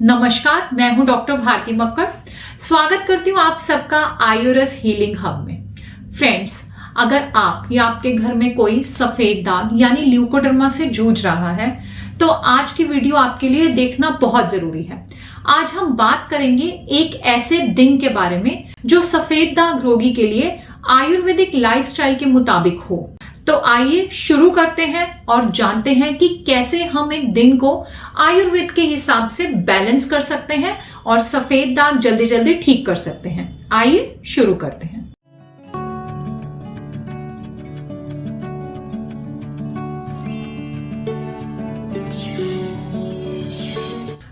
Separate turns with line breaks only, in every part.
नमस्कार, मैं हूं डॉक्टर भारती मक्कड़। स्वागत करती हूं आप सबका आयुरस हीलिंग हब में। फ्रेंड्स, अगर आप या आपके घर में कोई सफेद दाग यानी ल्यूकोडर्मा से जूझ रहा है तो आज की वीडियो आपके लिए देखना बहुत जरूरी है। आज हम बात करेंगे एक ऐसे दिन के बारे में जो सफेद दाग रोगी के लिए आयुर्वेदिक लाइफस्टाइल के मुताबिक हो। तो आइए शुरू करते हैं और जानते हैं कि कैसे हम एक दिन को आयुर्वेद के हिसाब से बैलेंस कर सकते हैं और सफेद दाग जल्दी जल्दी ठीक कर सकते हैं। आइए शुरू करते हैं।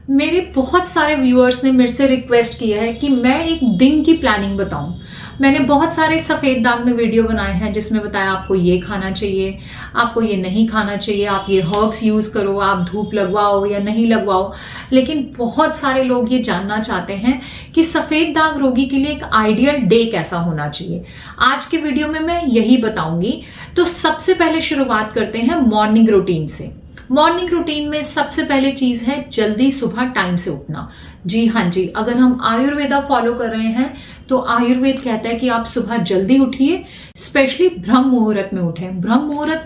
मेरे बहुत सारे व्यूअर्स ने मेरे से रिक्वेस्ट किया है कि मैं एक दिन की प्लानिंग बताऊं। मैंने बहुत सारे सफेद दाग में वीडियो बनाए हैं जिसमें बताया आपको ये खाना चाहिए, आपको ये नहीं खाना चाहिए, आप ये हर्ब्स यूज करो, आप धूप लगवाओ या नहीं लगवाओ। लेकिन बहुत सारे लोग ये जानना चाहते हैं कि सफेद दाग रोगी के लिए एक आइडियल डे कैसा होना चाहिए। आज के वीडियो में मैं यही बताऊंगी। तो सबसे पहले शुरुआत करते हैं मॉर्निंग रूटीन से। मॉर्निंग रूटीन में सबसे पहले चीज है जल्दी सुबह टाइम से उठना। जी हाँ जी, अगर हम आयुर्वेदा फॉलो कर रहे हैं तो आयुर्वेद कहता है कि आप सुबह जल्दी उठिए, स्पेशली ब्रह्म मुहूर्त में उठें। ब्रह्म मुहूर्त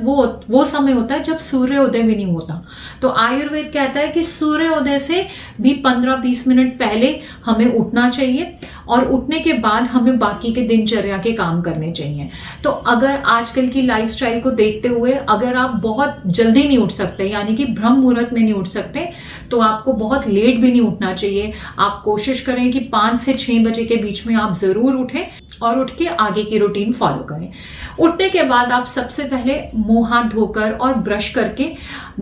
वो समय होता है जब सूर्योदय भी नहीं होता। तो आयुर्वेद कहता है कि सूर्योदय से भी 15-20 मिनट पहले हमें उठना चाहिए और उठने के बाद हमें बाकी के दिनचर्या के काम करने चाहिए। तो अगर आजकल की लाइफस्टाइल को देखते हुए अगर आप बहुत जल्दी नहीं उठ सकते यानी कि ब्रह्म मुहूर्त में नहीं उठ सकते तो आपको बहुत लेट भी नहीं उठना चाहिए। आप कोशिश करें कि 5 से 6 बजे के बीच में आप जरूर उठें और उठ के आगे की रूटीन फॉलो करें। उठने के बाद आप सबसे पहले मुंह हाथ धोकर और ब्रश करके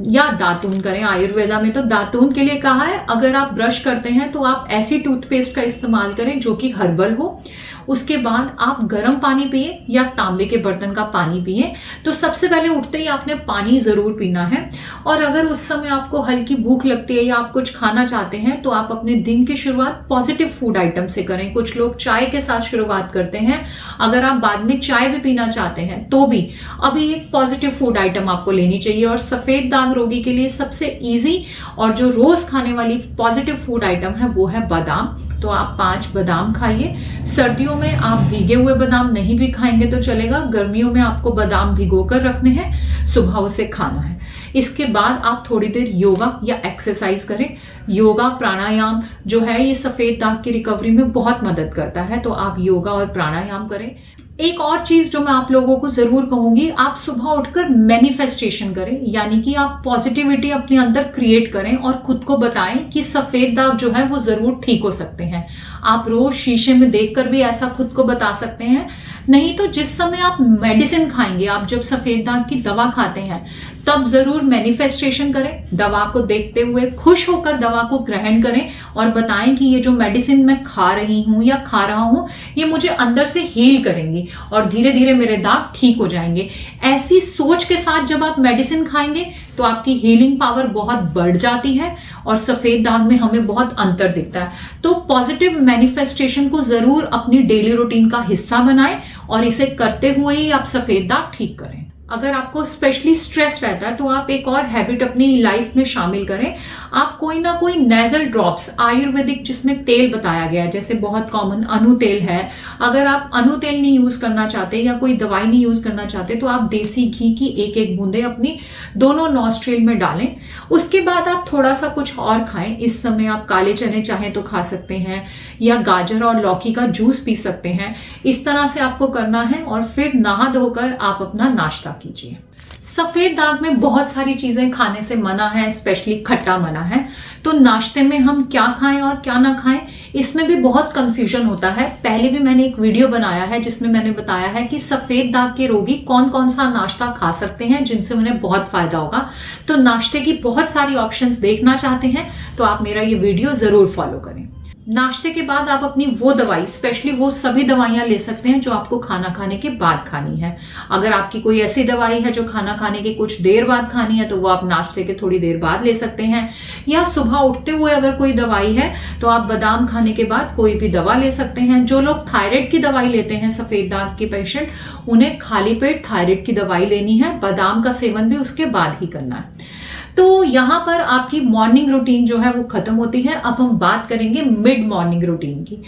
या दातून करें। आयुर्वेदा में तो दातून के लिए कहा है। अगर आप ब्रश करते हैं तो आप ऐसी टूथपेस्ट का इस्तेमाल करें जो कि हर्बल हो। उसके बाद आप गर्म पानी पिए या तांबे के बर्तन का पानी पिए। तो सबसे पहले उठते ही आपने पानी जरूर पीना है। और अगर उस समय आपको हल्की भूख लगती है या आप कुछ खाना चाहते हैं तो आप अपने दिन की शुरुआत पॉजिटिव फूड आइटम से करें। कुछ लोग चाय के साथ शुरुआत करते हैं। अगर आप बाद में चाय भी पीना चाहते हैं तो भी अभी एक पॉजिटिव फूड आइटम आपको लेनी चाहिए। और सफेद दाग रोगी के लिए सबसे इजी और जो रोज खाने वाली पॉजिटिव फूड आइटम है वो है बादाम। तो आप 5 बादाम खाइए। सर्दियों में आप भीगे हुए बादाम नहीं भी खाएंगे तो चलेगा। गर्मियों में आपको बादाम भिगो कर रखने हैं, सुबह उसे खाना है। इसके बाद आप थोड़ी देर योगा या एक्सरसाइज करें। योगा प्राणायाम जो है ये सफेद दाग की रिकवरी में बहुत मदद करता है। तो आप योगा और प्राणायाम करें। एक और चीज जो मैं आप लोगों को जरूर कहूंगी, आप सुबह उठकर मैनिफेस्टेशन करें, यानी कि आप पॉजिटिविटी अपने अंदर क्रिएट करें और खुद को बताएं कि सफेद दाग जो है वो जरूर ठीक हो सकते हैं। आप रोज शीशे में देखकर भी ऐसा खुद को बता सकते हैं। नहीं तो जिस समय आप मेडिसिन खाएंगे, आप जब सफेद दाग की दवा खाते हैं तब जरूर मैनिफेस्टेशन करें। दवा को देखते हुए खुश होकर दवा को ग्रहण करें और बताएं कि ये जो मेडिसिन मैं खा रही हूं या खा रहा हूं ये मुझे अंदर से हील करेंगी और धीरे धीरे मेरे दाग ठीक हो जाएंगे। ऐसी सोच के साथ जब आप मेडिसिन खाएंगे तो आपकी हीलिंग पावर बहुत बढ़ जाती है और सफेद दाग में हमें बहुत अंतर दिखता है। तो पॉजिटिव मैनिफेस्टेशन को जरूर अपनी डेली रूटीन का हिस्सा बनाएं और इसे करते हुए ही आप सफेद दाग ठीक करें। अगर आपको स्पेशली स्ट्रेस रहता है तो आप एक और हैबिट अपनी लाइफ में शामिल करें। आप कोई ना कोई नेजल ड्रॉप्स आयुर्वेदिक जिसमें तेल बताया गया है, जैसे बहुत कॉमन अनु तेल है। अगर आप अनु तेल नहीं यूज करना चाहते या कोई दवाई नहीं यूज करना चाहते तो आप देसी घी की एक बूंदे अपनी दोनों नॉस्ट्रिल में डालें। उसके बाद आप थोड़ा सा कुछ और खाएं। इस समय आप काले चने चाहें तो खा सकते हैं या गाजर और लौकी का जूस पी सकते हैं। इस तरह से आपको करना है और फिर नहा धोकर आप अपना नाश्ता कीजिए। सफेद दाग में बहुत सारी चीजें खाने से मना है, स्पेशली खट्टा मना है। तो नाश्ते में हम क्या खाएं और क्या ना खाएं इसमें भी बहुत कंफ्यूजन होता है। पहले भी मैंने एक वीडियो बनाया है जिसमें मैंने बताया है कि सफेद दाग के रोगी कौन कौन सा नाश्ता खा सकते हैं जिनसे उन्हें बहुत फायदा होगा। तो नाश्ते की बहुत सारी ऑप्शंस देखना चाहते हैं तो आप मेरा ये वीडियो जरूर फॉलो करें। नाश्ते के बाद आप अपनी वो दवाई, स्पेशली वो सभी दवाइयां ले सकते हैं जो आपको खाना खाने के बाद खानी है। अगर आपकी कोई ऐसी दवाई है जो खाना खाने के कुछ देर बाद खानी है तो वो आप नाश्ते के थोड़ी देर बाद ले सकते हैं। या सुबह उठते हुए अगर कोई दवाई है तो आप बादाम खाने के बाद कोई भी दवा ले सकते हैं। जो लोग थायराइड की दवाई लेते हैं, सफेद दाग के पेशेंट, उन्हें खाली पेट थायराइड की दवाई लेनी है। बादाम का सेवन भी उसके बाद ही करना है। तो यहाँ पर आपकी मॉर्निंग रूटीन जो है वो खत्म होती है। अब हम बात करेंगे मिड मॉर्निंग रूटीन की।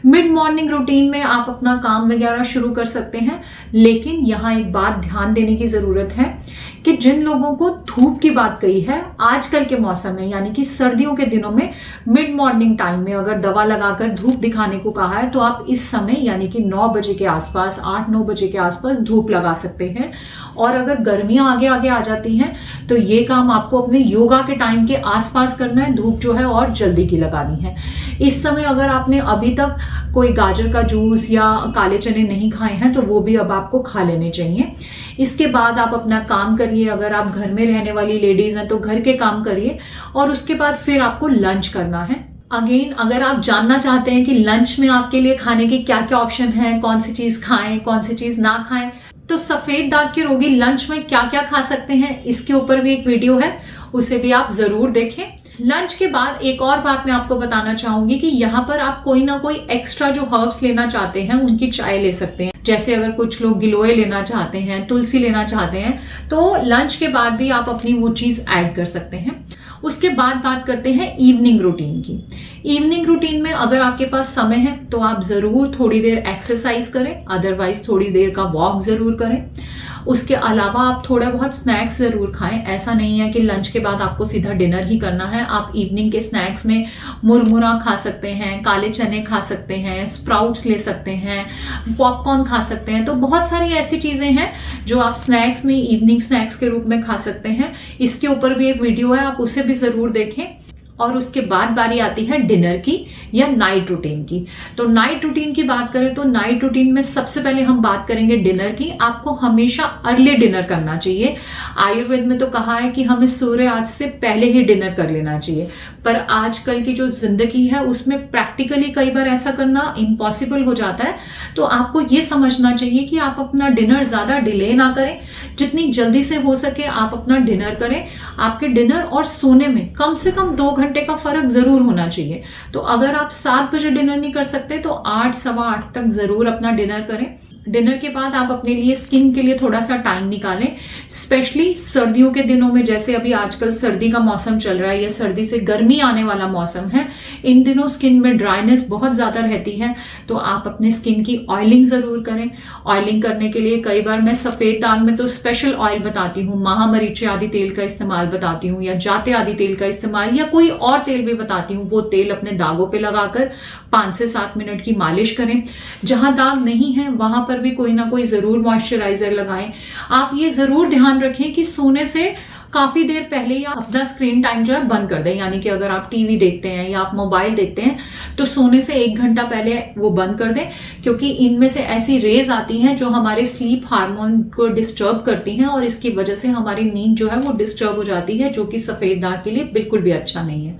मिड मॉर्निंग रूटीन में आप अपना काम वगैरह शुरू कर सकते हैं, लेकिन यहाँ एक बात ध्यान देने की जरूरत है कि जिन लोगों को धूप की बात कही है, आजकल के मौसम में यानी कि सर्दियों के दिनों में मिड मॉर्निंग टाइम में अगर दवा लगाकर धूप दिखाने को कहा है तो आप इस समय यानी कि 9 बजे के आसपास, 8-9 बजे के आसपास धूप लगा सकते हैं। और अगर गर्मियां आगे आगे आ जाती हैं तो ये काम आपको अपने योगा के टाइम के आसपास करना है। धूप जो है और जल्दी की लगानी है। इस समय अगर आपने अभी तक कोई गाजर का जूस या काले चने नहीं खाए हैं तो वो भी अब आपको खा लेने चाहिए। इसके बाद आप अपना काम करिए। अगर आप घर में रहने वाली लेडीज हैं तो घर के काम करिए और उसके बाद फिर आपको लंच करना है। अगेन, अगर आप जानना चाहते हैं कि लंच में आपके लिए खाने की क्या क्या ऑप्शन है, कौन सी चीज खाएं, कौन सी चीज ना खाएं, तो सफेद दाग के रोगी लंच में क्या क्या खा सकते हैं, इसके ऊपर भी एक वीडियो है, उसे भी आप जरूर देखें। लंच के बाद एक और बात मैं आपको बताना चाहूंगी कि यहाँ पर आप कोई ना कोई एक्स्ट्रा जो हर्ब्स लेना चाहते हैं उनकी चाय ले सकते हैं। जैसे अगर कुछ लोग गिलोय लेना चाहते हैं, तुलसी लेना चाहते हैं, तो लंच के बाद भी आप अपनी वो चीज ऐड कर सकते हैं। उसके बाद बात करते हैं इवनिंग रूटीन की। इवनिंग रूटीन में अगर आपके पास समय है तो आप जरूर थोड़ी देर एक्सरसाइज करें, अदरवाइज थोड़ी देर का वॉक जरूर करें। उसके अलावा आप थोड़ा बहुत स्नैक्स जरूर खाएं। ऐसा नहीं है कि लंच के बाद आपको सीधा डिनर ही करना है। आप इवनिंग के स्नैक्स में मुरमुरा खा सकते हैं, काले चने खा सकते हैं, स्प्राउट्स ले सकते हैं, पॉपकॉर्न खा सकते हैं। तो बहुत सारी ऐसी चीजें हैं जो आप स्नैक्स में, इवनिंग स्नैक्स के रूप में खा सकते हैं। इसके ऊपर भी एक वीडियो है, आप उसे भी जरूर देखें। और उसके बाद बारी आती है डिनर की या नाइट रूटीन की। तो नाइट रूटीन की बात करें तो नाइट रूटीन में सबसे पहले हम बात करेंगे डिनर की। आपको हमेशा अर्ली डिनर करना चाहिए। आयुर्वेद में तो कहा है कि हमें सूर्यास्त से पहले ही डिनर कर लेना चाहिए, पर आजकल की जो जिंदगी है उसमें प्रैक्टिकली कई बार ऐसा करना इम्पॉसिबल हो जाता है। तो आपको ये समझना चाहिए कि आप अपना डिनर ज्यादा डिले ना करें, जितनी जल्दी से हो सके आप अपना डिनर करें। आपके डिनर और सोने में कम से कम 2 घंटे का फर्क जरूर होना चाहिए। तो अगर आप 7 बजे डिनर नहीं कर सकते तो 8, सवा 8 तक जरूर अपना डिनर करें। डिनर के बाद आप अपने लिए स्किन के लिए थोड़ा सा टाइम निकालें। स्पेशली सर्दियों के दिनों में, जैसे अभी आजकल सर्दी का मौसम चल रहा है या सर्दी से गर्मी आने वाला मौसम है, इन दिनों स्किन में ड्राइनेस बहुत ज्यादा रहती है। तो आप अपने स्किन की ऑयलिंग जरूर करें। ऑयलिंग करने के लिए कई बार मैं सफेद दाग में तो स्पेशल ऑयल बताती हूँ, महामरीचे आदि तेल का इस्तेमाल बताती हूँ, या जाते आदि तेल का इस्तेमाल, या कोई और तेल भी बताती हूँ। वो तेल अपने दागों पे लगाकर 5 से 7 मिनट की मालिश करें। जहां दाग नहीं है वहां पर भी कोई ना कोई जरूर मॉइस्चराइजर लगाएं। आप ये जरूर ध्यान रखें कि सोने से काफी देर पहले ही आप अपना स्क्रीन टाइम जो है बंद कर दें। यानी कि अगर आप टीवी देखते हैं या आप मोबाइल देखते हैं तो सोने से 1 घंटा पहले वो बंद कर दें, क्योंकि इनमें से ऐसी रेज आती हैं जो हमारे स्लीप हार्मोन को डिस्टर्ब करती हैं और इसकी वजह से हमारी नींद जो है वो डिस्टर्ब हो जाती है, जो कि सफेद दाग के लिए बिल्कुल भी अच्छा नहीं है।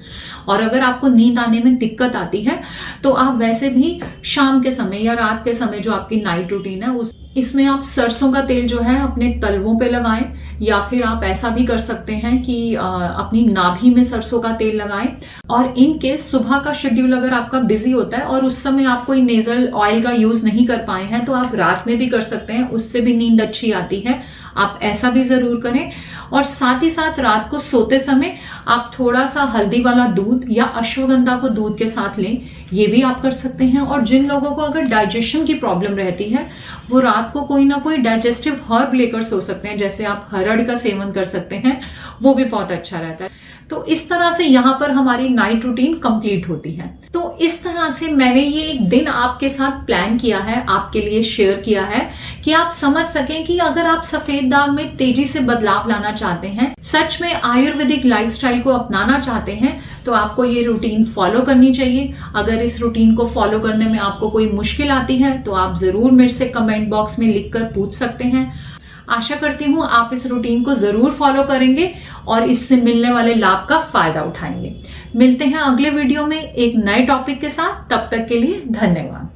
और अगर आपको नींद आने में दिक्कत आती है तो आप वैसे भी शाम के समय या रात के समय जो आपकी नाइट रूटीन है इसमें आप सरसों का तेल जो है अपने तलवों पे लगाएं, या फिर आप ऐसा भी कर सकते हैं कि अपनी नाभि में सरसों का तेल लगाएं। और इन केस सुबह का शेड्यूल अगर आपका बिजी होता है और उस समय आप कोई नेजल ऑयल का यूज नहीं कर पाए हैं तो आप रात में भी कर सकते हैं, उससे भी नींद अच्छी आती है। आप ऐसा भी जरूर करें। और साथ ही साथ रात को सोते समय आप थोड़ा सा हल्दी वाला दूध या अश्वगंधा को दूध के साथ लें, ये भी आप कर सकते हैं। और जिन लोगों को अगर डाइजेशन की प्रॉब्लम रहती है वो रात को कोई ना कोई डाइजेस्टिव हर्ब लेकर सो सकते हैं। जैसे आप हरड़ का सेवन कर सकते हैं, वो भी बहुत अच्छा रहता है। तो इस तरह से यहाँ पर हमारी नाइट रूटीन कंप्लीट होती है। तो इस तरह से मैंने ये एक दिन आपके साथ प्लान किया है, आपके लिए शेयर किया है कि आप समझ सकें कि अगर आप सफेद दाग में तेजी से बदलाव लाना चाहते हैं, सच में आयुर्वेदिक लाइफस्टाइल को अपनाना चाहते हैं, तो आपको ये रूटीन फॉलो करनी चाहिए। अगर इस रूटीन को फॉलो करने में आपको कोई मुश्किल आती है तो आप जरूर मेरे से कमेंट बॉक्स में लिखकर पूछ सकते हैं। आशा करती हूँ आप इस रूटीन को जरूर फॉलो करेंगे और इससे मिलने वाले लाभ का फायदा उठाएंगे। मिलते हैं अगले वीडियो में एक नए टॉपिक के साथ। तब तक के लिए धन्यवाद।